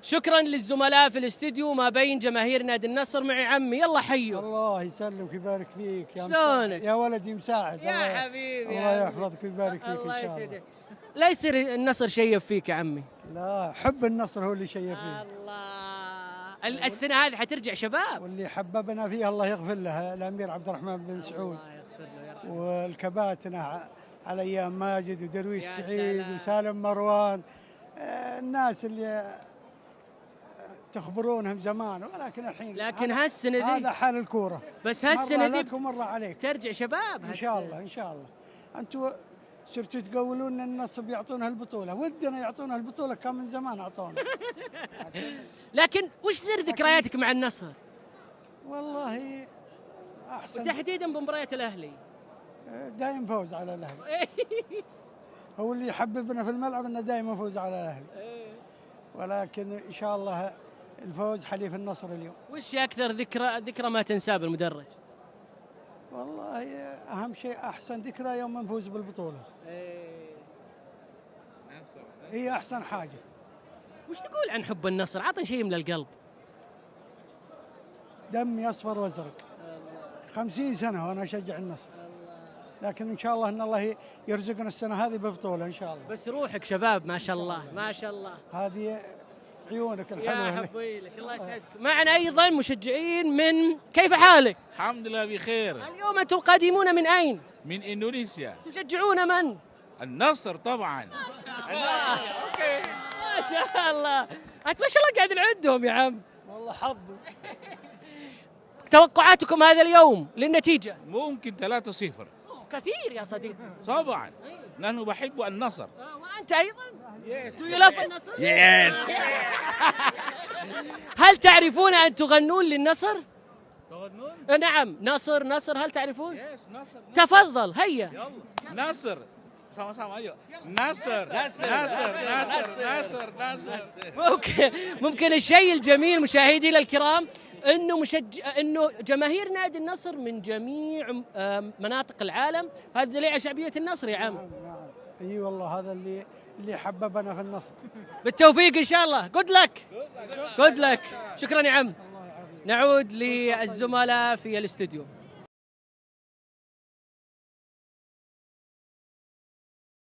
شكرا للزملاء في الاستديو ما بين جماهير نادي النصر. معي عمي، يلا حيو. الله يسلمك ويبارك فيك يا شلونك يا ولدي مساعد. يا حبيبي؟ الله يحفظك ويبارك فيك الله ان شاء الله. يسعدك. لا يصير النصر شيب فيك يا عمي. لا، حب النصر هو اللي شيء فيه. الله، السنه هذه حترجع شباب، واللي حببنا فيه الله يغفر له الامير عبد الرحمن بن سعود، الله يغفر له يا رحمة. والكباتنه على ايام ماجد ودرويش يا سعيد سلام. وسالم مروان، الناس اللي تخبرونهم زمان، ولكن الحين لكن هالسنه ذي هذا حال الكوره، بس هالسنه مرة ذي لك ومره عليك. ترجع شباب ان شاء الله ان شاء الله. انتم صرتوا تقولون ان النصب يعطونها البطوله، ودنا يعطونها البطوله، كان من زمان اعطونا. لكن وش تصير ذكرياتك مع النصر؟ والله احسن، وتحديدا بمباريات الاهلي. دايم فوز على الاهلي. هو اللي يحببنا في الملعب انه دائما فوز على الاهلي، ولكن ان شاء الله الفوز حليف النصر اليوم. وش اكثر ذكرى ما تنساه بالمدرج؟ والله اهم شيء احسن ذكرى يوم نفوز بالبطوله، هي احسن حاجه. وش تقول عن حب النصر؟ عطني شيء من القلب. دمي اصفر وازرق، 50 سنه وانا اشجع النصر، لكن ان شاء الله ان الله يرزقنا السنه هذه ببطوله ان شاء الله. بس روحك شباب ما شاء الله ما شاء الله. هذه عيونك الحلوه. يا حبي لك، الله يسعدك. معنا ايضا مشجعين من، كيف حالك؟ الحمد لله بخير. اليوم انتم قادمون من اين؟ من اندونيسيا. تشجعون من؟ النصر طبعا. اوكي ما شاء الله. انت ما شاء الله قاعد نعدهم يا عم. والله حظ. توقعاتكم هذا اليوم للنتيجه؟ ممكن 3-0. كثير يا صديقي. طبعا نحن بحب النصر. وانت ايضا؟ Do you love النصر؟ يس. هل تعرفون ان تغنون للنصر؟ تغنون؟ نعم، نصر نصر، هل تعرفون؟ يس نصر. تفضل هيا. يلا نصر. sama-sama ayo. نصر نصر نصر نصر نصر. ممكن الشيء الجميل مشاهدينا الكرام انه جماهير نادي النصر من جميع مناطق العالم، هذا دليل على شعبيه النصر يا عم. نعم. اي والله هذا اللي حببنا في النصر. بالتوفيق ان شاء الله. جود لك. شكرا يا عم. نعود للزملاء في الاستوديو.